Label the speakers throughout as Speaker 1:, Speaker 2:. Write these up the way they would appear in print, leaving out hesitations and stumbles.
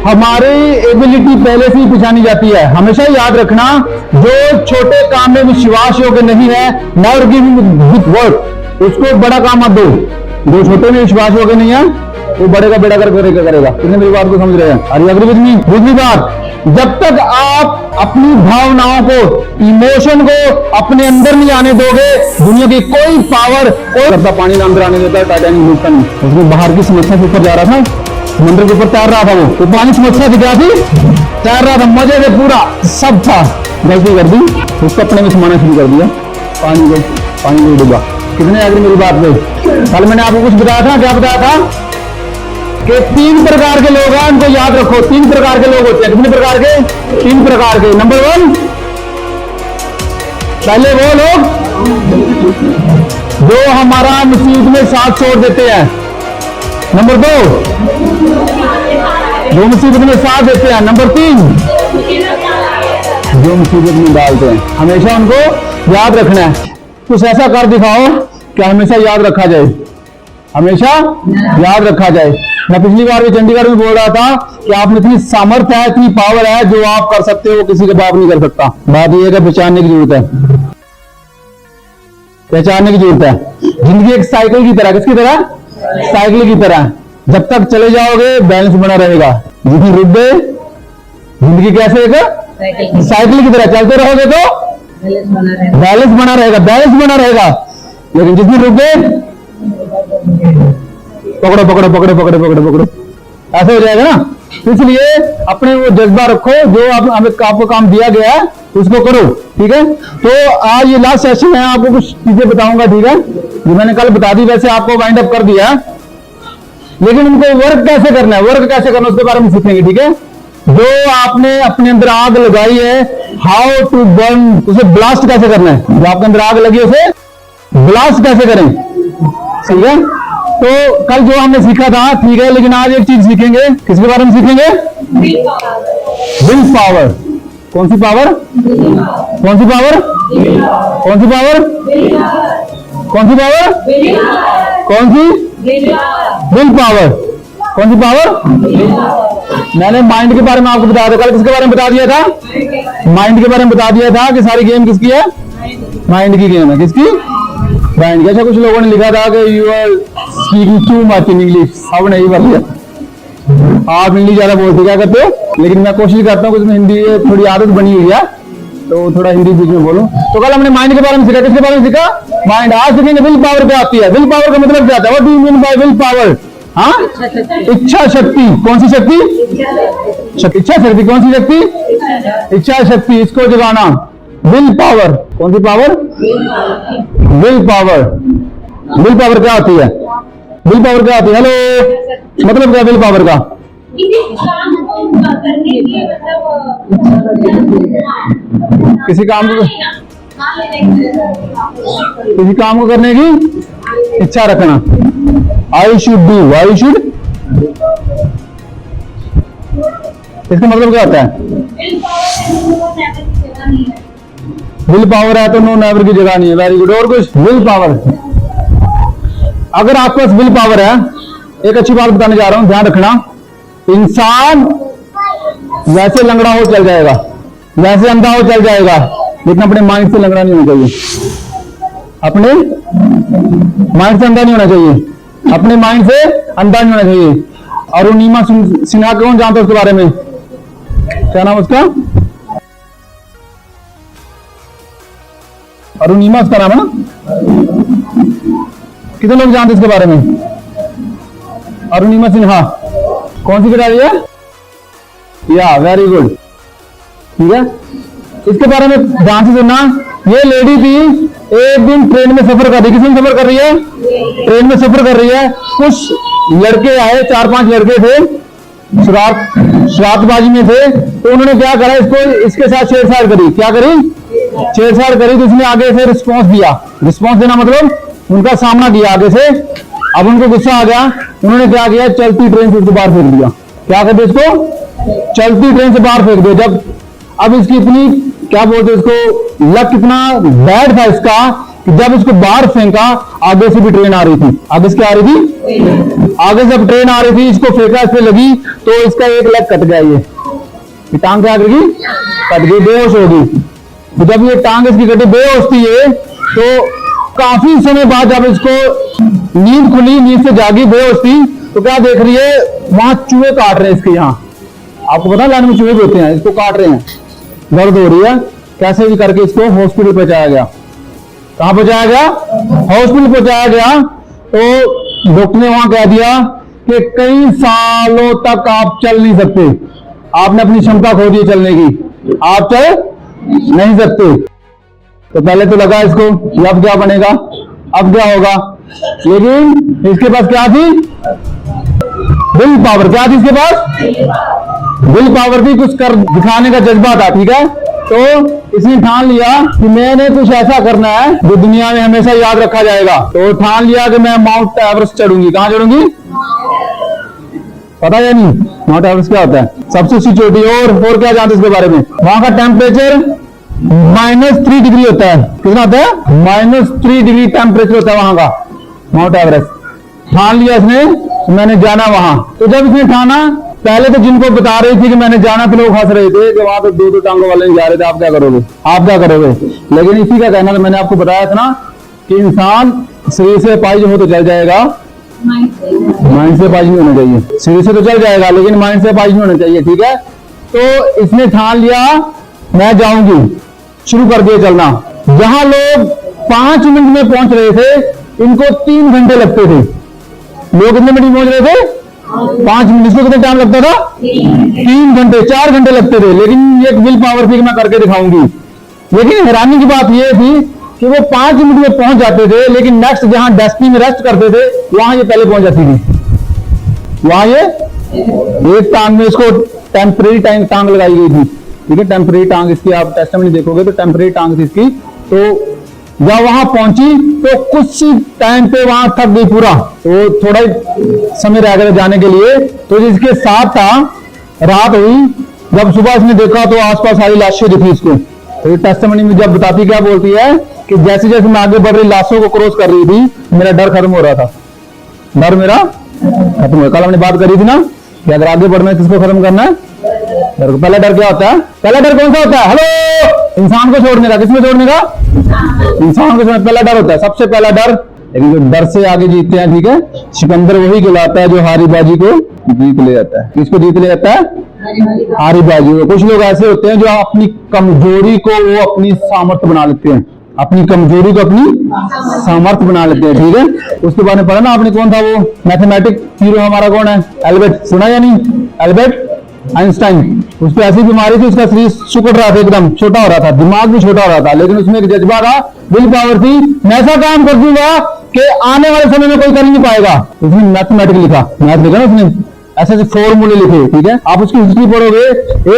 Speaker 1: हमारी एबिलिटी पहले से ही पहचानी जाती है। हमेशा याद रखना, जो छोटे काम में विश्वास योग्य नहीं है, नेवर गिव विथ वर्क, उसको बड़ा काम मत दो। जो छोटे में विश्वास योग्य नहीं है, वो बड़े का बेड़ा करेगा। कितने मेरी बात को समझ रहे हैं? अरे अग्री विद मी। दूसरी बात, जब तक आप अपनी भावनाओं को, इमोशन को अपने अंदर नहीं आने दोगे, दुनिया की कोई पावर, कोई करता पानी ना अंदर आने देता। टाइटैनिक डूबता नहीं, उसमें बाहर की समस्या से ऊपर जा रहा था, समुद्र के ऊपर तैर रहा था वो, तो पानी समस्या थी क्या थी? तैर रहा था, मजे से पूरा सब था। गलती कर दी, उसको अपने में समाना शुरू कर दिया, पानी में डूबा। कितने आगे मेरी बात पे? कल मैंने आपको कुछ बताया था, क्या बताया था कि 3 प्रकार के लोग हैं, उनको याद रखो। 3 प्रकार के लोग होते हैं। कितने प्रकार के? 3 प्रकार के। नंबर 1, पहले वो लोग जो हमारा मुसीबत में साथ छोड़ देते हैं। नंबर 2, जो मुसीबत में साथ देते हैं। नंबर 3, जो मुसीबत में डालते हैं। हमेशा उनको याद रखना है। कुछ ऐसा कर दिखाओ कि हमेशा याद रखा जाए, हमेशा याद रखा जाए। मैं पिछली बार भी चंडीगढ़ में बोल रहा था कि आप में इतनी सामर्थ्य है, इतनी पावर है, जो आप कर सकते हो वो किसी के बाप नहीं कर सकता। बात यह है कि पहचानने की जरूरत है, पहचानने की जरूरत है। जिंदगी एक साइकिल की तरह, किसकी तरह? साइकिल की तरह। जब तक चले जाओगे बैलेंस बना रहेगा, जितनी रुक गए जिंदगी कैसे एक साइकिल की तरह चलते रहोगे तो बैलेंस बना रहेगा, बैलेंस बना रहेगा। लेकिन जितनी रुक गए, पकड़ो पकड़ो पकड़ो पकड़ो पकड़ो पकड़ो, ऐसे हो जाएगा ना। इसलिए अपने वो जज्बा रखो, जो आपको काम दिया गया है उसको करो, ठीक है। तो आज ये लास्ट सेशन है, आपको कुछ चीजें बताऊंगा, ठीक है, जो मैंने कल बता दी, वैसे आपको वाइंड अप कर दिया, लेकिन उनको वर्क कैसे करना है, वर्क कैसे करना है उसके बारे में सीखेंगे, ठीक है। जो आपने अपने अंदर आग लगाई है, हाउ टू बर्न, उसे ब्लास्ट कैसे करना है। जो आपके अंदर आग लगी उसे ब्लास्ट कैसे करें, ठीक है। तो कल जो हमने सीखा था, ठीक है, लेकिन आज एक चीज सीखेंगे, किसके बारे में सीखेंगे? Will power. कौन सी पावर? कौन सी पावर? कौन सी पावर? कौन सी पावर? कौन सी? Will power. कौन सी पावर? मैंने माइंड के बारे में आपको बताया था कल। किसके बारे में बता दिया था? माइंड के बारे में बता दिया था कि सारी गेम किसकी है? माइंड की गेम है। किसकी? माइंड की। अच्छा, कुछ लोगों ने लिखा था कि you are speaking too much in English. सब नहीं बता दिया, आप इंग्लिश ज्यादा बोलते क्या करते हो, लेकिन मैं कोशिश करता हूँ कि उसमें हिंदी थोड़ी आदत बनी हुई है, तो थोड़ा हिंदी बीच में बोलो। तो कल हमने माइंड के बारे में सीखा। किसके बारे में सीखा? माइंड। आज सीखेंगे विल पावर पे आती है। विल पावर का मतलब क्या आता है? What do you mean by will power? हाँ, इच्छा शक्ति। कौन सी शक्ति? इच्छा शक्ति। कौन सी शक्ति? इच्छा शक्ति। इसको जगाना, विल पावर। कौन सी power? Will power. Will power क्या होती है? विल पावर क्या होती है? हेलो, मतलब क्या विल पावर का? किसी काम को करने की इच्छा रखना। I should do, I should. इसका मतलब क्या होता है? विल पावर है तो नो नेवर की जगह नहीं है। Very good. और कुछ? Will power. अगर आपके पास विल पावर है, एक अच्छी बात बताने जा रहा हूं, ध्यान रखना। इंसान वैसे लंगड़ा हो चल जाएगा, वैसे अंधा हो चल जाएगा, लेकिन अपने माइंड से लंगड़ा नहीं होना चाहिए। अपने माइंड से अंधा नहीं होना चाहिए, अपने माइंड से अंधा नहीं होना चाहिए। अरुणिमा सिन्हा, कौन जानता है उसके बारे में? क्या नाम उसका? अरुणिमा उसका नाम है ना? कितने लोग जानते हैं इसके बारे में? अरुणिमा सिन्हा कौन सी किताब है? या वेरी गुड, ठीक है। इसके बारे में ध्यान से सुनना। ये लेडी थी, एक दिन ट्रेन में सफर कर रही। किस में सफर कर रही है? ट्रेन में सफर कर रही है। कुछ लड़के आए, 4-5 लड़के थे, शरारतबाजी में थे। तो उन्होंने क्या करा, इसके साथ छेड़छाड़ करी। क्या करी? छेड़छाड़ करी। तो इसने आगे से रिस्पॉन्स दिया। रिस्पॉन्स देना मतलब उनका सामना किया आगे से। अब उनको गुस्सा आ गया, उन्होंने क्या किया, चलती ट्रेन से उसको बाहर फेंक दिया। क्या कर दिया? इसको चलती ट्रेन से बाहर फेंक दिया। जब अब इसकी इतनी, क्या बोलते इसको, लक इतना बैड था इसका कि जब इसको बाहर फेंका, आगे से भी ट्रेन आ रही थी। आगे से क्या आ रही थी? आगे से जब ट्रेन आ रही थी, इसको फेंका, इस पे लगी तो इसका एक लेग कट गया। ये टांग क्या करेगी? कट गई, बेहोश होगी। तो जब ये टांग इसकी कटी, बेहोश थी ये, तो काफी समय बाद जब इसको नींद खुली, नींद से जागी, बेहोश थी, तो क्या देख रही है? वहां चूहे काट रहे हैं इसके। यहाँ आपको पता है लाइन में चूहे भी होते हैं, इसको काट रहे हैं, दर्द हो रही है। कैसे भी करके इसको हॉस्पिटल पहुंचाया गया। कहां पहुंचाया गया? हॉस्पिटल पहुंचाया गया। तो डॉक्टर ने वहां कह दिया कि कई सालों तक आप चल नहीं सकते, आपने अपनी क्षमता खो दी चलने की, आप चल नहीं सकते। तो पहले तो लगा इसको कि अब क्या बनेगा, अब क्या होगा, लेकिन इसके पास क्या थी? Will power. क्या थी इसके पास? विल पावर थी, कुछ कर दिखाने का जज्बा था। ठीक है, तो इसने ठान लिया कि मैंने कुछ ऐसा करना है जो दुनिया में हमेशा याद रखा जाएगा। तो ठान लिया कि मैं माउंट एवरेस्ट चढ़ूंगी। कहां चढ़ूंगी? पता है नहीं माउंट एवरेस्ट क्या होता है? सबसे ऊंची चोटी। और क्या जानते इसके बारे में? वहां का टेम्परेचर -3 डिग्री होता है। कितना होता है? -3 डिग्री टेम्परेचर होता है वहां का, माउंट एवरेस्ट। ठान लिया इसने, मैंने जाना वहां। तो जब इसने ठाना, पहले तो जिनको बता रही थी कि मैंने जाना, तो लोग हंस रहे थे कि वहां तो 2-2 टांगों वाले जा रहे थे, आप क्या करोगे, आप क्या करोगे। लेकिन इसी का कहना था, मैंने आपको बताया था ना कि इंसान शरीर से अपाहिज हो तो चल जाएगा, माइंड से अपाहिज नहीं होना चाहिए। शरीर से तो चल जाएगा लेकिन माइंड से अपाहिज नहीं होना चाहिए। ठीक है, तो इसने ठान लिया मैं जाऊंगी, शुरू कर दिया चलना। जहां लोग 5 मिनट में पहुंच रहे थे, इनको 3 घंटे लगते थे। लोग कितने मिनट में पहुंच रहे थे? 5 मिनट। इसको कितना टाइम लगता था? 3 घंटे, 4 घंटे लगते थे। लेकिन एक विल पावर थी कि मैं करके दिखाऊंगी। लेकिन हैरानी की बात यह थी कि वो 5 मिनट में पहुंच जाते थे, लेकिन नेक्स्ट जहां डेस्टिनी में रेस्ट करते थे, वहां ये पहले पहुंच जाती थी। वहां ये एक टांग में इसको टेम्परेरी टांग लगाई गई थी। ठीक है, टेम्परेरी टांग इसकी, आप टेस्टामेंट देखोगे तो टेम्परेरी टांग थी इसकी। तो जब वहां पहुंची तो कुछ टाइम पे वहां थक गई पूरा, तो थोड़ा ही समय रह गया जाने के लिए। तो जिसके साथ था, रात हुई, जब सुबह इसने देखा तो आसपास सारी लाशें दिखी इसको। तो ये टेस्टामेंट में जब बताती, क्या बोलती है कि जैसे जैसे मैं आगे बढ़ रही लाशों को क्रॉस कर रही थी, मेरा डर खत्म हो रहा था। डर मेरा खत्म हो। कल हमने बात करी थी ना कि अगर आगे बढ़ना है किसको खत्म करना है? डर को। पहला डर क्या होता है? पहला डर कौन सा होता है? हेलो, इंसान को छोड़ने का। किसमें छोड़ने का? इंसान को छोड़ने। पहला डर होता है, सबसे पहला डर। लेकिन जो डर से आगे जीतते हैं, ठीक है, सिकंदर वही कहलाता है जो हारी बाजी को जीत ले जाता है। किसको जीत ले जाता है? हारी बाजी को। कुछ लोग ऐसे होते हैं जो अपनी कमजोरी को वो अपनी सामर्थ्य बना लेते हैं, अपनी कमजोरी को अपनी सामर्थ्य बना लेते हैं। ठीक है, उसके बारे में पढ़ा ना आपने, कौन था वो मैथमेटिक हीरो हमारा? कौन है? एल्बर्ट। सुना या नहीं? Albert Einstein. उसको ऐसी बीमारी थी, उसका शरीर सुकड़ रहा था, एकदम छोटा हो रहा था, दिमाग भी छोटा हो रहा था, लेकिन उसमें एक जज्बा था, विल पावर थी। मैं ऐसा काम कर दूंगा कि आने वाले समय में कोई कर नहीं पाएगा। उसने मैथमेटिक लिखा, मैथ लिखा ना उसने, ऐसे ऐसे फॉर्मूले लिखे। ठीक है, आप उसकी हिस्ट्री पढ़ोगे,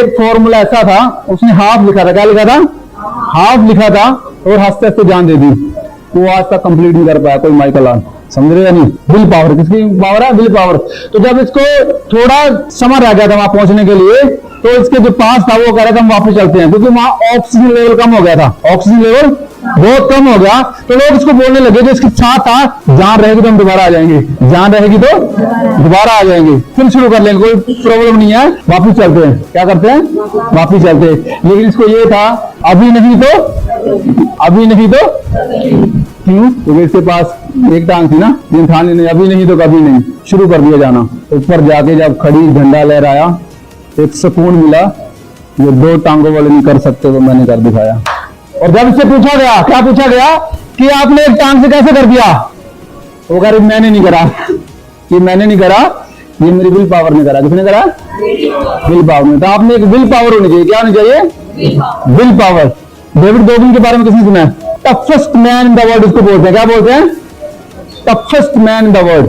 Speaker 1: एक फॉर्मूला ऐसा था, उसने हाफ लिखा था। क्या लिखा था? हाफ लिखा था, और हंसते हंसते जान दे दी। वो आज तक कंप्लीट नहीं कर पाया कोई माइकल आन। समझ रहे या नहीं? Will power. किसकी पावर है? Will power. तो जब इसको थोड़ा समय रह गया था वहां पहुंचने के लिए, तो इसके जो पास था वो कह रहा था हम वापस चलते हैं, क्योंकि वहां ऑक्सीजन लेवल कम हो गया था। ऑक्सीजन लेवल बहुत कम हो गया। तो लोग इसको बोलने लगे जो इसके साथ था, जान रहेगी तो हम दोबारा आ जाएंगे, जान रहेगी तो दोबारा आ जाएंगे, फिर शुरू कर लेंगे, कोई प्रॉब्लम नहीं है, वापिस चलते हैं। क्या करते हैं? वापिस चलते हैं। लेकिन इसको ये था, अभी नहीं तो अभी नहीं तो क्यों? क्योंकि इसके पास एक टांग थी ना, इंसान ने अभी नहीं तो कभी नहीं, शुरू कर दिया जाना। ऊपर जाके जब खड़ी झंडा लहराया, एक सुकून मिला, ये 2 टांगों वाले नहीं कर सकते, तो मैंने कर दिखाया। और जब इससे पूछा गया, क्या पूछा गया कि आपने एक टांग से कैसे कर दिया, वो कह रही मैंने नहीं करा, ये मैंने नहीं करा, ये मेरी विल पावर ने करा। किसने करा? विल पावर ने। तो आपने एक विल पावर होनी चाहिए। क्या होनी चाहिए? Will power. डेविड गोगिन के बारे में किसने सुना है? Toughest man in the world इसको बोलते हैं। क्या बोलते हैं? Toughest man in the world.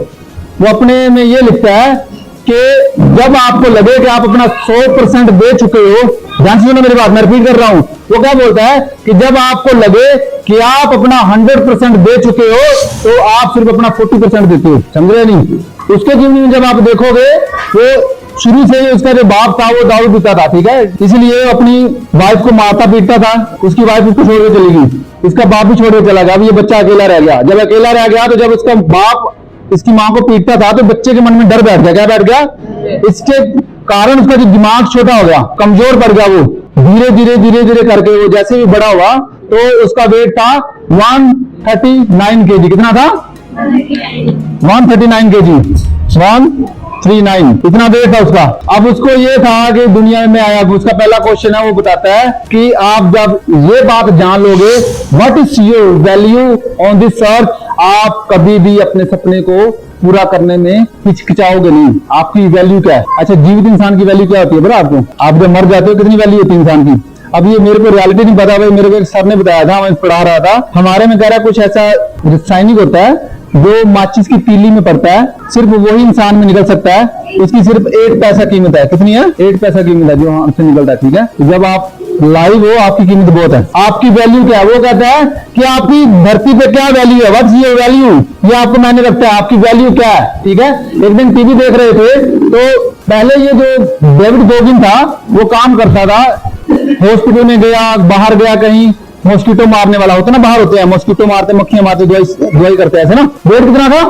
Speaker 1: वो अपने में ये लिखता है कि जब आपको लगे कि आप अपना 100% दे चुके हो, ध्यान से सुनो मेरी बात, मैं रिपीट कर रहा हूं, वो क्या बोलता है कि जब आपको लगे कि आप अपना 100% दे चुके हो, तो आप सिर्फ अपना 40% देते हो। समझ रहे नहीं? उसके जीवन में जब आप देखोगे, वो शुरू से ही उसका जो बाप था वो दारू पीता था। ठीक है, इसलिए अपनी वाइफ को मारता पीटता था, उसकी वाइफ उसको छोड़ के चली गई। इसका बाप भी छोड़ के चला गया, अब ये बच्चा अकेला रह गया। जब अकेला रह गया तो जब उसका बाप इसकी माँ को पीटता था तो बच्चे के मन में डर बैठ गया। क्या बैठ गया? इसके कारण उसका जो दिमाग छोटा हो गया, कमजोर पड़ गया। वो धीरे धीरे धीरे धीरे करके वो जैसे भी बड़ा हुआ तो उसका वेट था 139 kg। कितना था? 139 kg, 139 इतना वेट था उसका। अब उसको ये था कि दुनिया में आया, उसका पहला क्वेश्चन है वो बताता है कि आप जब ये बात जान लोगे, what is your value on this earth, आप कभी भी अपने सपने को पूरा करने में हिचकिचाओगे नहीं। आपकी वैल्यू क्या है? अच्छा, जीवित इंसान की वैल्यू क्या होती है? बड़ा आपको, आप जब मर जाते हो कितनी वैल्यू होती है इंसान की? अब ये मेरे को रियलिटी नहीं पता भाई, मेरे को एक सर ने बताया था, मैं पढ़ा रहा था, हमारे में कह रहा है कुछ ऐसा रासायनिक होता है जो माचिस की तीली में पड़ता है, सिर्फ वही इंसान में निकल सकता है, उसकी सिर्फ 8 पैसा कीमत है। कितनी है? 8 पैसा कीमत है जो हमसे निकलता है। ठीक है, जब आप लाइव हो आपकी कीमत बहुत है। आपकी वैल्यू क्या है? वो कहता है कि आपकी धरती पे क्या वैल्यू है, व्हाट्स योर वैल्यू, ये आपको मैंने रखता है, आपकी वैल्यू क्या है। ठीक है, एक दिन टीवी देख रहे थे तो पहले ये जो डेविड गोगिन था वो काम करता था, हॉस्पिटल में गया, बाहर गया कहीं, मॉस्किटो मारने वाला होता ना, बाहर होते हैं मॉस्किटो मारते, मक्खियां मारते, दवाई करते हैं ऐसे ना। वेट कितना था?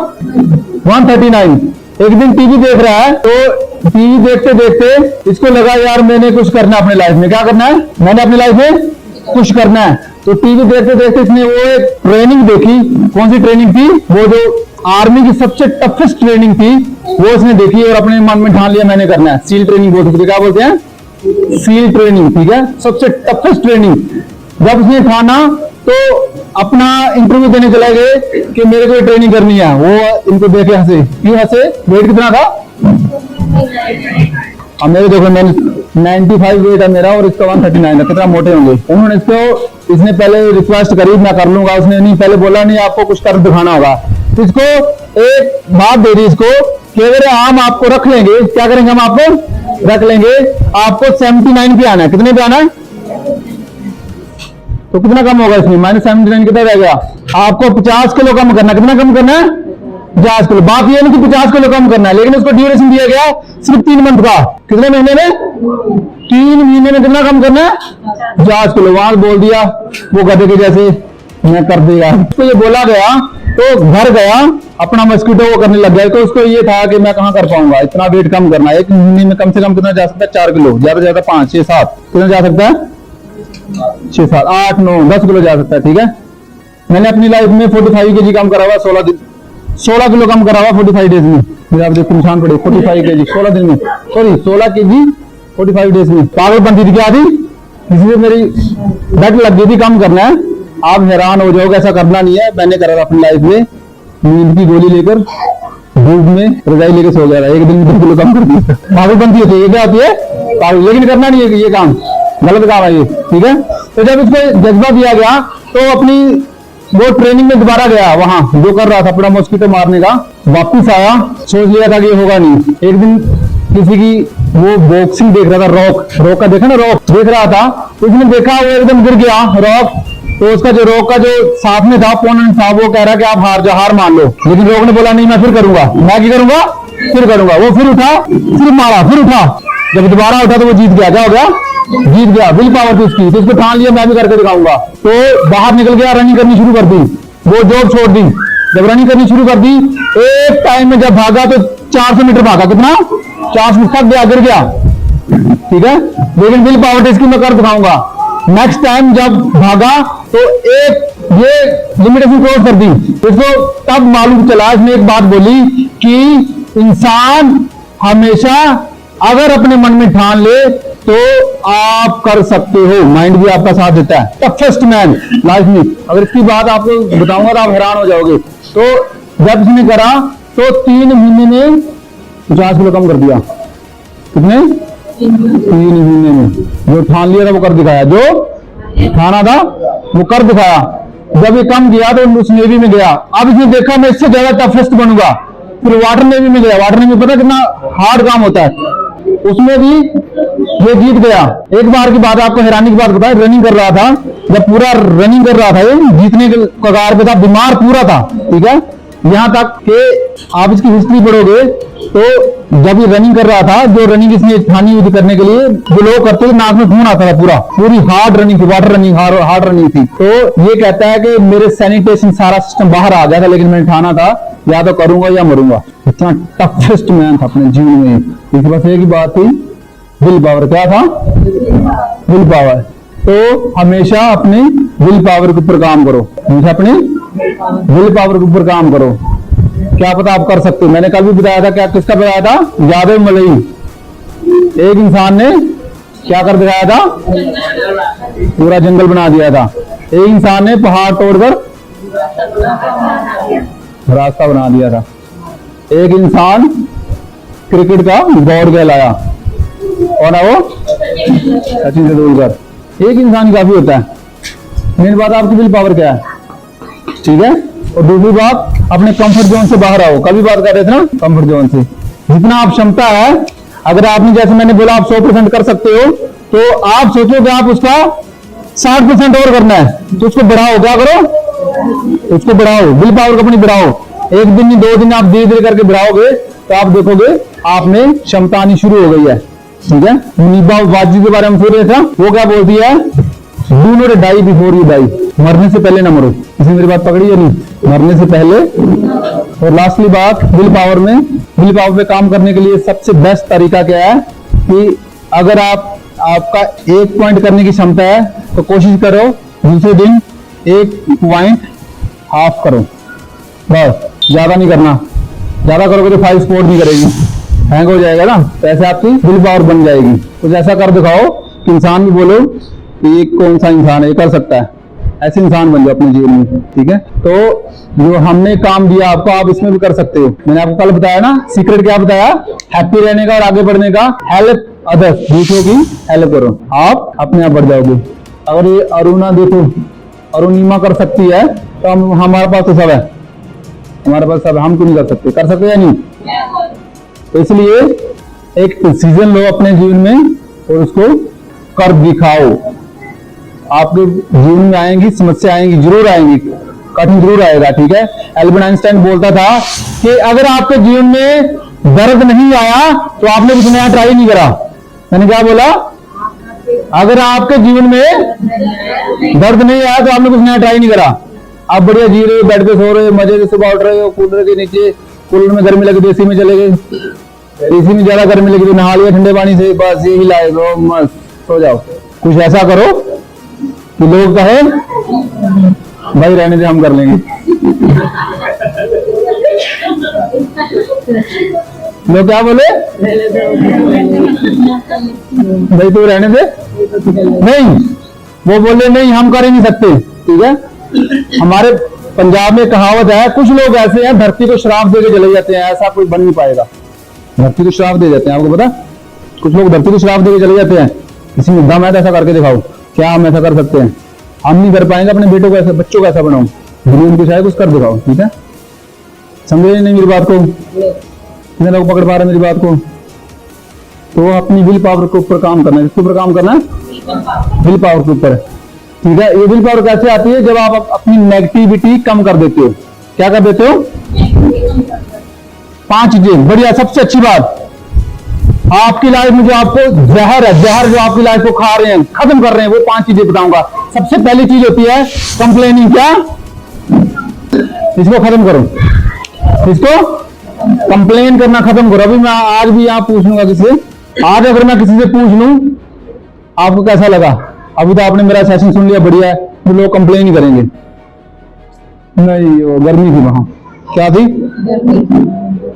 Speaker 1: 139। एक दिन टीवी देख रहा है तो टीवी देखते देखते इसको लगा यार मैंने कुछ करना है अपनी लाइफ में। क्या करना है? मैंने अपनी लाइफ में कुछ करना है। तो टीवी देखते देखते इसने वो एक ट्रेनिंग देखी। कौन सी ट्रेनिंग थी? वो जो आर्मी की सबसे टफेस्ट ट्रेनिंग थी वो उसने देखी और अपने मन में ठान लिया मैंने करना है। सील ट्रेनिंग बोलते थे, क्या बोलते हैं? Seal training. ठीक है, सबसे टफेस्ट ट्रेनिंग। जब उसने ठाना तो अपना इंटरव्यू देने चले गए कि मेरे को ट्रेनिंग करनी है। वो इनको देखे हंसे। क्यों हंसे? वेट कितना था? अब मेरे देखो, मैंने 95 वेट है मेरा और इसका 139 है, कितना मोटे होंगे। उन्होंने इसने पहले रिक्वेस्ट करी मैं कर लूंगा, उसने नहीं, पहले बोला नहीं आपको कुछ कर दिखाना होगा। इसको एक बात दे दी इसको कि अगर हम आपको रख लेंगे, क्या करेंगे? हम आपको रख लेंगे, आपको 79 पे आना है। कितने पे आना है? तो कितना कम होगा इसमें? -79 कितना रह गया? आपको 50 किलो कम करना है। कितना कम करना है? 50 किलो। बात यह नहीं कि 50 किलो कम करना है, लेकिन उसको ड्यूरेशन दिया गया सिर्फ 3 मंथ का। कितने महीने में? 3 महीने में कितना कम करना है? 50 किलो। वहां बोल दिया वो गधे के जैसे मैं कर देगा। तो ये बोला गया तो घर गया, अपना मस्कीटो वो करने लग गया। तो उसको ये था कि मैं कहां कर पाऊंगा, इतना वेट कम करना है। 1 महीने में कम से कम कितना जा सकता है? 4 किलो, ज्यादा से ज्यादा 5, 6, 7 कितना जा सकता है? 6, 7, 8, 9, 10 किलो जा सकता है। ठीक है, मैंने अपनी लाइफ में 45 kg कम करा हुआ 16 किलो कम करा हुआ 45 डेज में। मेरा आप देखो निशान पड़े 45 kg 16 दिन में, सॉरी 16 kg 45 डेज में। पागलपंती थी क्या थी? इसलिए मेरी डट लग गई थी कम करना है। आप हैरान हो जाओगे, ऐसा करना नहीं है। मैंने करा था अपनी लाइफ में, नींद की गोली लेकर धूप में रजाई लेकर सो गया था, 1 दिन में 2 किलो कम कर दिया। पागलपंती होती है, ये क्या होती है? पागल। लेकिन करना नहीं है, ये काम गलत काम है ये। ठीक है, तो जब इसको जज्बा दिया गया तो अपनी वो ट्रेनिंग में दोबारा गया, वहां जो कर रहा था अपना मॉस्किटो मारने का, वापिस आया, सोच लिया था कि ये होगा नहीं। एक दिन किसी की वो बॉक्सिंग देख रहा था, रॉक का देखा ना, रॉक देख रहा था, उसने देखा वो एकदम गिर गया रॉक। तो उसका जो रॉक का जो साथ में था ओपोनेंट था, वो कह रहा कि आप हार मान लो, लेकिन रॉक ने बोला नहीं मैं फिर करूंगा, मैं क्या करूंगा, फिर करूंगा। वो फिर उठा, फिर मारा, फिर उठा, जब दोबारा उठा तो वो जीत गया। क्या हो गया? जीत गया। विल पावर थी उसकी, तो उसको ठान लिया मैं भी करके दिखाऊंगा। तो बाहर निकल गया, रनिंग करनी शुरू कर दी, वो जॉब छोड़ दी। जब रनिंग करनी शुरू कर दी, एक टाइम में जब भागा तो 400 मीटर भागा। कितना? 400 मीटर तक गया, गिर गया। ठीक है, लेकिन विल पावर टेस्ट की मैं कर दिखाऊंगा। नेक्स्ट टाइम जब भागा तो एक ये लिमिटेशन क्रॉस कर दी। इसको तब मालूम चला, इसने एक बात बोली कि इंसान हमेशा अगर अपने मन में ठान ले तो आप कर सकते हो, माइंड भी आपका साथ देता है। टफेस्ट मैन लाइफ में, अगर इसकी बात आपको बताऊंगा तो आप हैरान हो जाओगे। तो जब इसने करा तो 3 महीने में 50 किलो कम कर दिया। कितने? 3 महीने में। जो ठान लिया था वो कर दिखाया, जो ठाना था वो कर दिखाया। जब ये कम किया तो उस नेवी में गया। अब इसने देखा मैं इससे ज्यादा टफेस्ट बनूंगा, फिर वाटर नेवी में गया। वाटर नेवी पता कितना हार्ड काम होता है, उसमें भी ये जीत गया। एक बार की बात, आपको हैरानी की बात बताया, रनिंग कर रहा था, जब पूरा रनिंग कर रहा था ये जीतने के कगार पे था, बीमार पूरा था। ठीक है, यहाँ तक कि आप इसकी हिस्ट्री पढ़ोगे तो जब ये रनिंग कर रहा था, जो रनिंग इसने ठानी युद्ध करने के लिए जो लोग करते थे, नाक में खून आता था, पूरी हार्ड रनिंग थी, वाटर रनिंग, हार्ड रनिंग थी। तो ये कहता है कि मेरे सैनिटेशन सारा सिस्टम बाहर आ गया था, लेकिन मैंने ठाना था या तो करूंगा या मरूंगा। इतना टफेस्ट मैन था अपने जीवन में। इसके पास एक ही बात थी, विल पावर। क्या था? Will power. तो हमेशा अपने विल पावर के ऊपर काम करो, हमेशा अपने विल पावर के ऊपर काम करो। क्या पता आप कर सकते हो। मैंने कल भी बताया था, क्या किसका बताया था? यादव मलई। एक इंसान ने क्या कर दिखाया था? पूरा जंगल बना दिया था। एक इंसान ने पहाड़ तोड़कर रास्ता बना दिया था। एक इंसान क्रिकेट का दौड़ के लाया, और वो सचिन तेंदुलकर। एक इंसान ही काफी होता है। मेन बात आपकी विल पावर क्या है, ठीक है। और दूसरी बात, अपने कंफर्ट जोन से बाहर आओ। कभी बात कर रहे थे ना, कंफर्ट जोन से जितना आप क्षमता है, अगर आपने, जैसे मैंने बोला, आप 100% कर सकते हो, तो आप सोचो कि आप उसका 60% और करना है, तो उसको बढ़ाओ। क्या करो? उसको बढ़ाओ, विल पावर को अपनी बढ़ाओ। एक दिन नहीं, 2 दिन, आप धीरे धीरे करके बढ़ाओगे तो आप देखोगे आप में क्षमता आनी शुरू हो गई है, ठीक है। मुनीबा वाजी के बारे में सुन रहे थे, वो क्या बोलती है? Do not die before you die. मरने से पहले ना मरो। किसी मेरी बात पकड़ी या नहीं? मरने से पहले। और लास्टली बात, विल पावर में, विल पावर पे काम करने के लिए सबसे बेस्ट तरीका क्या है कि अगर आपका 1 पॉइंट करने की क्षमता है तो कोशिश करो दूसरे दिन 1 पॉइंट हाफ करो, बस। ज्यादा नहीं करना। ज्यादा करोगे तो 5 स्पोर्ट नहीं करेगी, हैंग हो जाएगा ना। तो ऐसे आपकी विल पावर बन जाएगी। कुछ ऐसा कर दिखाओ कि इंसान भी बोलो कि ये कौन सा इंसान है, ये कर सकता है। ऐसे इंसान बन जाओ अपने जीवन में, ठीक है। तो जो हमने काम दिया आपको, आप इसमें भी कर सकते हो। मैंने आपको कल बताया ना, सीक्रेट क्या बताया? हैप्पी रहने का और आगे बढ़ने का। हेल्प अदर्स, दूसरों की हेल्प करो, आप अपने आप बढ़ जाओगे। अगर ये अरुणा देखो, अरुणिमा कर सकती है, तो हमारे पास तो सब है, हमारे पास सब। हम क्यों नहीं कर सकते? कर सकते या नहीं? तो इसलिए एक डिसीजन लो अपने जीवन में और उसको कर दिखाओ। आपके जीवन में आएंगी समस्या, आएंगी, जरूर आएंगी, कठिन जरूर आएगा, ठीक है। एल्बर्ट आइंस्टाइन बोलता था कि अगर आपके जीवन में दर्द नहीं आया तो आपने कुछ नया ट्राई नहीं करा। मैंने क्या बोला? अगर आपके जीवन में दर्द नहीं आया तो आपने कुछ नया ट्राई नहीं करा। आप बढ़िया जी रहे हो, बेड पे सो रहे हो, मजे से सुबह उठ रहे हो, कूलर के नीचे, कूलर में गर्मी लगी, एसी में चले गए, एसी में ज्यादा गर्मी लगी तो नहा लिया ठंडे पानी से, बस यही लाए दो, मस्त सो जाओ। कुछ ऐसा करो कि लोग कहे भाई रहने दे, हम कर लेंगे। लोग क्या बोले? भाई तू रहने दे। नहीं, वो बोले नहीं हम कर ही नहीं सकते, ठीक है। हमारे पंजाब में कहावत है, कुछ लोग ऐसे हैं धरती को श्राप दे के चले जाते हैं, ऐसा कोई बन नहीं पाएगा। धरती को श्राप दे जाते हैं, आपको पता? कुछ लोग धरती को श्राप दे के चले जाते हैं। किसी में दम है तो ऐसा करके दिखाओ। क्या हम ऐसा कर सकते हैं? हम नहीं कर पाएंगे। अपने बेटों को ऐसा, बच्चों को ऐसा बनाओ, दुनिया को चाहे कुछ कर दिखाओ, ठीक है। समझे नहीं मेरी बात को? कितने लोग पकड़ पा रहे मेरी बात को? तो अपनी विल पावर के ऊपर काम करना है। किसके ऊपर काम करना है? विल पावर के ऊपर, ठीक है। ये विल पावर कैसे आती है? जब आप अपनी नेगेटिविटी कम कर देते हो। क्या कर देते हो? 5 चीजें। बढ़िया, सबसे अच्छी बात, आपकी लाइफ में जो आपको जहर है, जहर जो आपकी लाइफ को खा रहे हैं, खत्म कर रहे हैं, वो 5 चीजें बताऊंगा। सबसे पहली चीज होती है कंप्लेनिंग। क्या? इसको खत्म करो, इसको कंप्लेन करना खत्म करो। अभी मैं आज भी यहाँ पूछ लूंगा किसी से। आज अगर मैं किसी से पूछ लूं आपको कैसा लगा, अभी तो आपने मेरा सेशन सुन लिया, बढ़िया है, तो लोग कंप्लेन ही करेंगे। नहीं, वो गर्मी थी वहां। क्या थी?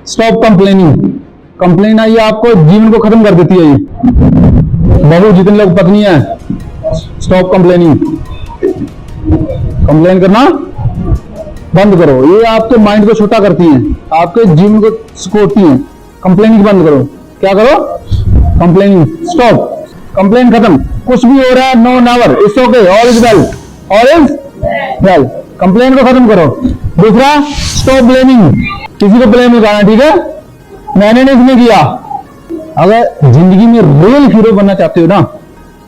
Speaker 1: Stop complaining. कंप्लेन आई आपको जीवन को खत्म कर देती है। ये बहु जितने लोग पत्नी है, स्टॉप कंप्लेनिंग। कंप्लेन करना बंद करो। ये आपके माइंड को छोटा करती हैं, आपके जीवन को सिकोड़ती हैं। कंप्लेनिंग बंद करो। क्या करो? कंप्लेनिंग स्टॉप, कंप्लेन खत्म। कुछ भी हो रहा है, no never, it's okay, all is well, all is well. Complain को खत्म करो। दूसरा, स्टॉप ब्लेमिंग। किसी को ब्लेम नहीं करना, ठीक है। मैंने नहीं इसने किया। अगर जिंदगी में रियल हीरो बनना चाहते हो ना,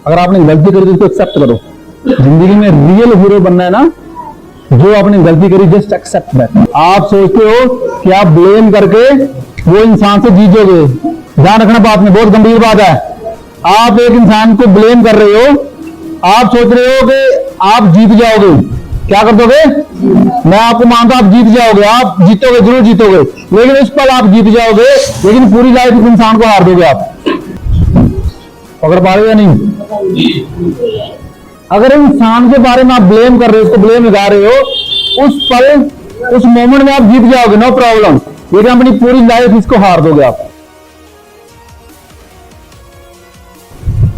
Speaker 1: अगर आपने गलती करी तो उसको एक्सेप्ट करो। जिंदगी में रियल हीरो बनना है ना, जो आपने गलती करी, जस्ट एक्सेप्ट दैट। आप सोचते हो कि आप ब्लेम करके वो इंसान से जीतोगे, ध्यान रखना बात में, बहुत गंभीर बात है। आप एक इंसान को ब्लेम कर रहे हो, आप सोच रहे हो कि आप जीत जाओगे, क्या कर दोगे? मैं आपको मानता हूं आप जीत जाओगे, आप जीतोगे, जरूर जीतोगे, लेकिन उस पल आप जीत जाओगे, लेकिन पूरी लाइफ इस इंसान को हार दोगे आप। पकड़ पा रहे हो या नहीं? अगर इंसान के बारे में आप ब्लेम कर रहे हो, उसको ब्लेम लगा रहे हो, उस पल, उस मोमेंट में आप जीत जाओगे, नो प्रॉब्लम, लेकिन अपनी पूरी लाइफ इसको हार दोगे आप।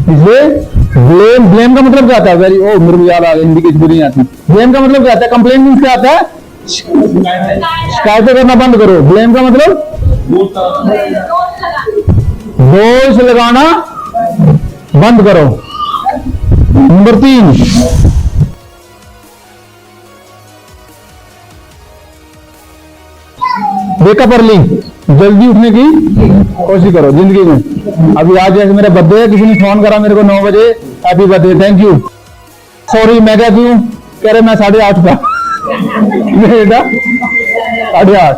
Speaker 1: इसलिए ब्लेम का मतलब क्या आता है? वेरी, ओ मेरे को याद आ गया, हिंदी की बुरी नहीं आती। ब्लेम का मतलब क्या आता है? कंप्लेन मीन्स क्या आता है? शिकायतें करना बंद करो। ब्लेम का मतलब दोष लगाना बंद करो। नंबर 3, वेकअप अर्ली, जल्दी उठने की कोशिश करो जिंदगी में। अभी आज जैसे मेरा बर्थडे है, किसी ने फोन करा मेरे को 9 बजे, happy birthday, thank you, sorry, मैं क्या क्यों कह रहे, मैं 8:30 का बेटा 8:30।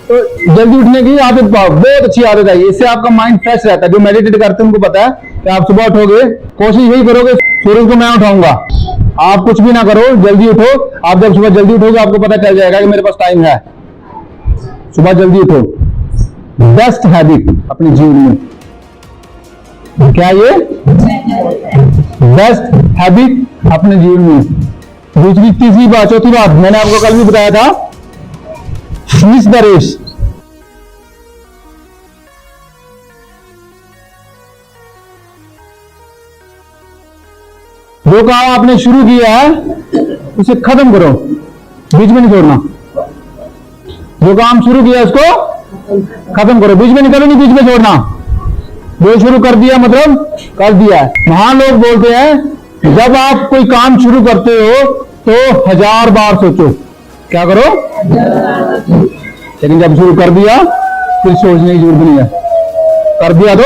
Speaker 1: तो जल्दी उठने की आदत पाओ, बहुत अच्छी आदत है, इससे आपका माइंड फ्रेश रहता है। जो मेडिटेट करते हैं उनको पता है कि आप सुबह उठोगे, कोशिश यही करोगे सूरज को मैं उठाऊंगा, आप कुछ भी ना करो, जल्दी उठो। आप जब सुबह जल्दी उठोगे आपको पता चल जाएगा कि मेरे पास टाइम है, सुबह जल्दी उठो। बेस्ट हैबिट अपने जीवन में, क्या ये बेस्ट हैबिट अपने जीवन में। दूसरी, तीसरी बात, चौथी बात, मैंने आपको कल भी बताया था, फिनिश द रेस। जो काम आपने शुरू किया है उसे खत्म करो, बीच में नहीं छोड़ना। जो काम शुरू किया उसको खत्म करो, बीच में नहीं करो, नहीं बीच में छोड़ना। जो शुरू कर दिया मतलब कर दिया है। महान लोग बोलते हैं जब आप कोई काम शुरू करते हो तो 1000 बार सोचो, क्या करो, लेकिन जब शुरू कर दिया फिर सोचने की जरूरत नहीं है, कर दिया तो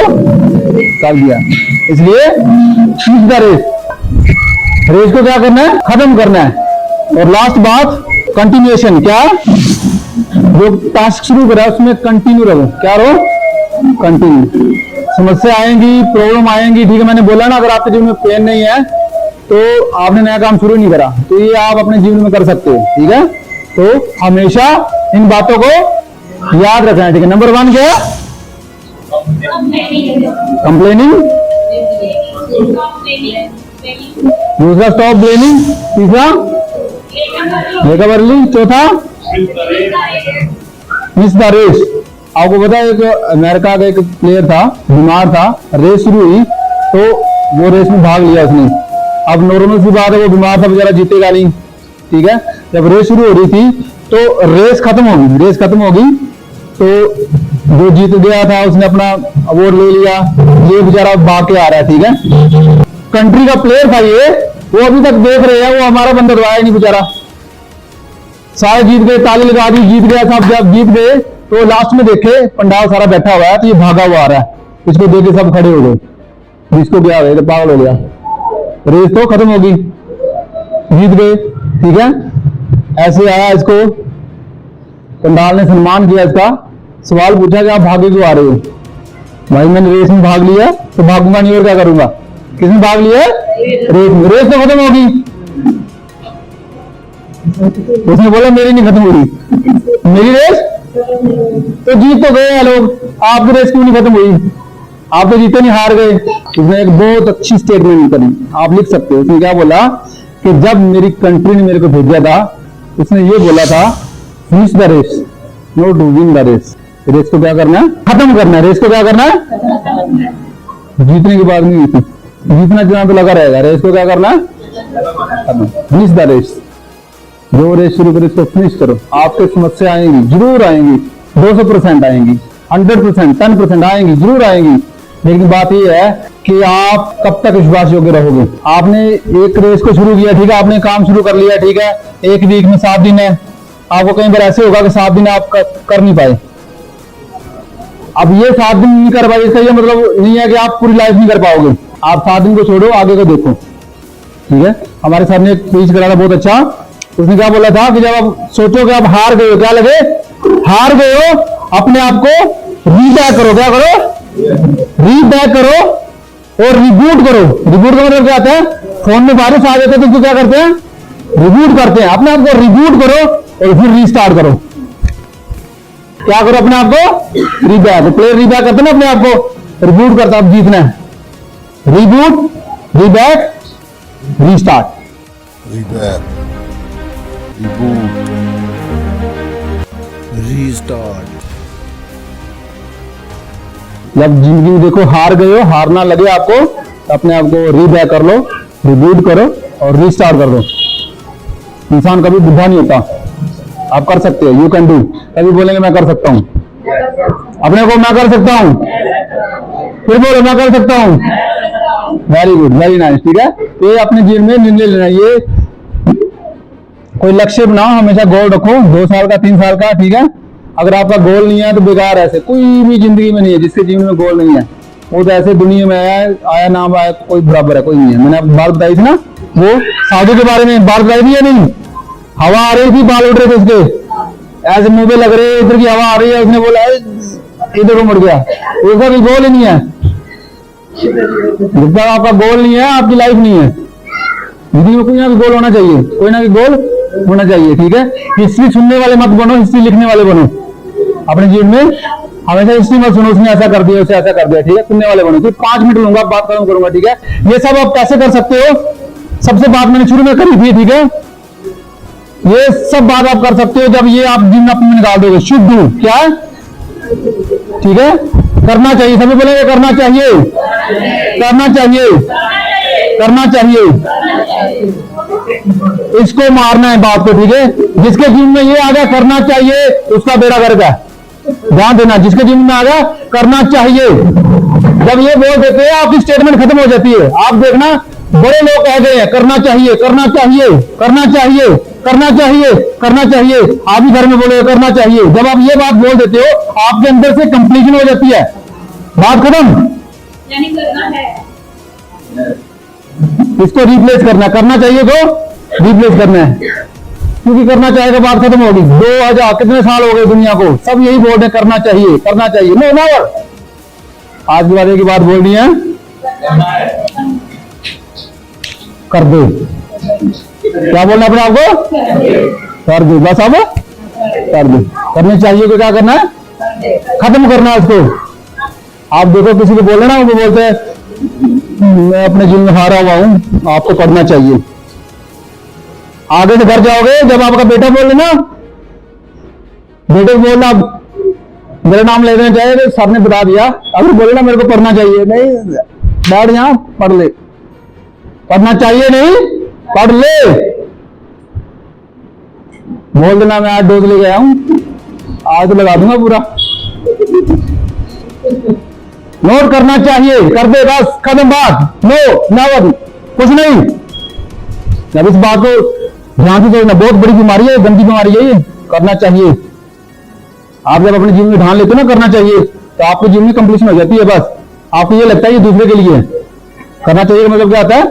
Speaker 1: कर दिया। इसलिए फिनिश द रेस, रेस को क्या करना है, खत्म करना है। और लास्ट बात, कंटिन्यूएशन, क्या, जो टास्क शुरू करा उसमें कंटिन्यू रहो, क्या रहो, कंटिन्यू। समस्या आएंगी, प्रॉब्लम आएंगी, ठीक है, मैंने बोला ना, अगर आपके जीवन में पेन नहीं है तो आपने नया काम शुरू नहीं करा, तो ये आप अपने जीवन में कर सकते हो, ठीक है। तो हमेशा इन बातों को याद रखना है, ठीक है। नंबर 1 क्या, कंप्लेनिंग, दूसरा स्टॉप ब्लेमिंग, तीसरा वेकअप अर्ली, चौथा मिस द रेस। आपको पता है, एक अमेरिका का एक प्लेयर था, बीमार था, रेस शुरू हुई तो वो रेस में भाग लिया उसने। अब नॉर्मल सी बात है, वो बीमार था बेचारा, जीतेगा नहीं, ठीक है। जब रेस शुरू हो रही थी तो रेस खत्म होगी, रेस खत्म होगी तो जो जीत गया था उसने अपना अवार्ड ले लिया, ये बेचारा भाग के आ रहा है, ठीक है। कंट्री का प्लेयर था ये, वो अभी तक देख रहे हैं, वो हमारा बंदा तो आया नहीं बेचारा, सारे जीत गए, ताली लगा दी, जीत गया सब। जब जीत गए तो लास्ट में देखे पंडाल सारा बैठा हुआ है, तो ये भागा हुआ आ रहा है, इसको देख के सब खड़े हो गए, जिसको क्या हो गया, पागल हो गया, रेस तो खत्म होगी, जीत गए, ठीक है। ऐसे आया, इसको पंडाल ने सम्मान किया, इसका सवाल पूछा कि आप भागे क्यों आ रहे हो? भाई मैंने रेस में भाग लिया तो भागूंगा नहीं और क्या करूंगा। किसने भाग लिया? रेस में, रेस तो खत्म होगी। उसने बोला मेरी नहीं खत्म हुई, मेरी रेस तो जीत तो गए हैं लोग, आपकी रेस क्यों नहीं खत्म हुई? आप तो जीते नहीं, हार गए। उसने एक बहुत अच्छी स्टेटमेंट करी, आप लिख सकते हो। उसने क्या बोला कि जब मेरी कंट्री ने मेरे को भेजा था, उसने ये बोला था, finish the race, not to win the race. Race को क्या करना है? खत्म करना है। रेस को क्या करना है? जीतने की बात नहीं जीती, जीतना जहां पे लगा रहेगा। रेस को क्या करना है? Finish the race. जो रेस शुरू करो उसको फिनिश करो। आपके समस्या आएंगी, जरूर आएंगी, 200% आएंगी, 100%, 10% आएंगी, जरूर आएंगी। लेकिन बात यह है कि आप कब तक विश्वास योग्य रहोगे। आपने एक रेस को शुरू किया, ठीक है, आपने काम शुरू कर लिया, ठीक है, एक वीक में 7 दिन है, आपको कई बार ऐसे होगा कि 7 दिन आप कर नहीं पाए। अब ये 7 दिन नहीं कर पाए, इसका ये मतलब नहीं है कि आप पूरी लाइफ नहीं कर पाओगे। आप 7 दिन को छोड़ो, आगे को देखो। ठीक है। हमारे सर ने एक स्पीच करा था बहुत अच्छा, उसने क्या बोला था कि जब आप सोचो कि आप हार गए हो, क्या लगे हार गए हो, अपने आप को रीबैक करो, क्या करो रीबैक करो और रिबूट करो। रिबूट का मतलब क्या आता है, फोन में वायरस आ जाता है तो क्या करते हैं, रिबूट करते हैं। अपने आप को रिबूट करो और फिर रीस्टार्ट करो। क्या करो, अपने आप को रीबैक, प्लेयर रीबैक करते ना, अपने आप को रिबूट करता, अब जीतना है। Reboot, रीबैक, restart.
Speaker 2: Rebirth, reboot, restart.
Speaker 1: जब जिंदगी में देखो हार गए हो, हार ना लगे आपको, तो अपने आप को रीबैक कर लो, रिबूट करो और रीस्टार्ट कर दो। इंसान कभी बुढ़ा नहीं होता, आप कर सकते हो, यू कैन डू। कभी बोलेंगे मैं कर सकता हूं, अपने को मैं कर सकता हूं, फिर बोलो मैं कर सकता हूं। वेरी गुड, वेरी नाइस, ठीक है। तो ये अपने जीवन में निर्णय लेना, ये कोई लक्ष्य बनाओ, हमेशा गोल रखो, 2 साल का 3 साल का, ठीक है। अगर आपका गोल नहीं है तो बेकार है, ऐसे कोई भी जिंदगी में नहीं है जिसके जीवन में गोल नहीं है, वो तो ऐसे दुनिया में आया नाम आया, कोई बराबर है, कोई नहीं है। मैंने आपको बात बताई थी ना, वो साधु के बारे में बात बताई थी या नहीं, हवा आ रही थी, बाल उड़ रहे थे उसके, ऐसे मुंह पे लग रहे, इधर की हवा आ रही है, उसने बोला इधर को मुड़ गया, उसका भी गोल ही नहीं है। जब तक आपका गोल नहीं है, आपकी लाइफ नहीं है। जिंदगी में कोई ना कोई गोल होना चाहिए, कोई ना कोई गोल होना चाहिए, ठीक है। हिस्ट्री सुनने वाले मत बनो, हिस्ट्री लिखने वाले बनो। अपने जीवन में हमेशा हिस्ट्री मत सुनो, उसने ऐसा कर दिया, उसने ऐसा कर दिया, ठीक है। सुनने वाले बनो। फिर 5 मिनट लूंगा, बात खत्म करूंगा, ठीक है। ये सब आप कैसे कर सकते हो, सबसे बात मैंने शुरू में करी थी, ठीक है। ये सब बात आप कर सकते हो जब ये आप जीवन अपने में निकाल दोगे। शुड डू, क्या है, ठीक है, करना चाहिए। सभी बोलेंगे करना चाहिए, करना चाहिए, करना चाहिए। इसको मारना है बात को, ठीक है। जिसके जीवन में ये आ गया करना चाहिए, उसका बेड़ा गर्क है। ध्यान देना, जिसके जीवन में आ गया करना चाहिए, जब ये बोल देते हैं आपकी स्टेटमेंट खत्म हो जाती है। आप देखना, बड़े लोग कह गए हैं करना चाहिए, करना चाहिए, करना चाहिए, करना चाहिए, करना चाहिए। आप भी घर में बोले करना चाहिए। जब आप ये बात बोल देते हो, आपके अंदर से कंप्लीशन हो जाती है, बात खत्म,
Speaker 3: यानी करना है।
Speaker 1: इसको रिप्लेस करना चाहिए को रिप्लेस करना है, क्योंकि करना चाहेगा बात खत्म होगी। 2000 कितने साल हो गए दुनिया को, सब यही बोल रहे करना चाहिए, करना चाहिए। नो नेवर, आज के बाद एक ही बात बोलनी है, कर दो। क्या बोलना अपने आपको, कर दो, बस अब कर दो। करने चाहिए को क्या करना है, खत्म करना है उसको। आप देखो किसी को बोले ना, वो बोलते हैं मैं अपने जीवन में हारा हुआ हूं, आपको करना चाहिए। आगे से घर जाओगे, जब आपका बेटा बोले ना, बेटे को बोलना मेरा नाम ले देना चाहिए, तो सर ने बता दिया, अगर बोले ना मेरे को पढ़ना चाहिए, नहीं बैठ यहां पढ़ ले, पढ़ना चाहिए नहीं पढ़ ले। बोल देना मैं आज डोज ले गया हूं, आज तो लगा दूंगा पूरा। नोट करना चाहिए, कर दे, बस खत्म बात। नो नेवर, कुछ नहीं। जब इस बात को ध्यान से सोचना, बहुत बड़ी बीमारी है, गंदी बीमारी है ये, करना चाहिए। आप जब अपने जीवन में ध्यान लेते हो ना करना चाहिए, तो आपके जीवन में कंप्लीशन हो जाती है। बस आपको ये लगता है ये दूसरे के लिए है। करना चाहिए का मतलब क्या आता है,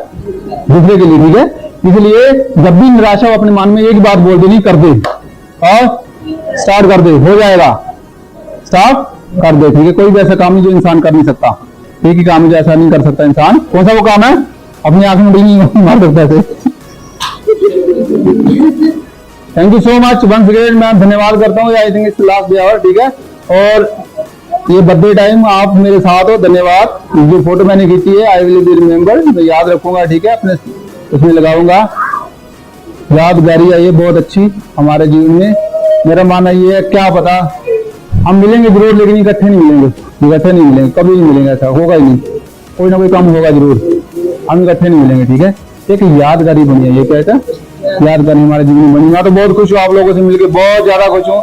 Speaker 1: दूसरे के लिए, ठीक है। इसलिए जब भी निराशा हो अपने मन में, एक बात बोल देनी, कर दे और स्टार्ट कर दे, हो जाएगा, स्टार्ट कर दे, ठीक है। कोई भी ऐसा काम नहीं जो इंसान कर नहीं सकता, एक ही काम है जो ऐसा नहीं कर सकता इंसान। कौन सा वो काम है, अपनी आंख में नहीं मार सकता है। Thank you so much once again, मैं धन्यवाद करता हूँ। I think it's last day hour, ठीक है। और ये बर्थडे टाइम आप मेरे साथ हो, धन्यवाद। जो फोटो मैंने खींची है, आई विल बी रिमेंबर, मैं याद रखूंगा, ठीक है। अपने उसमें लगाऊंगा, यादगारी है ये बहुत अच्छी हमारे जीवन में। मेरा मानना ये है, क्या पता हम मिलेंगे जरूर, लेकिन इकट्ठे नहीं मिलेंगे, इकट्ठे नहीं मिलेंगे, कभी नहीं मिलेंगे, ऐसा होगा ही नहीं। कोई ना कोई काम होगा जरूर, हम इकट्ठे नहीं मिलेंगे, ठीक है। एक यादगारी बनी है, ये क्या है, यादगारी हमारे जीवन में बनी। मैं तो बहुत खुश हूँ, आप लोगों से मिलकर बहुत ज्यादा खुश हूँ।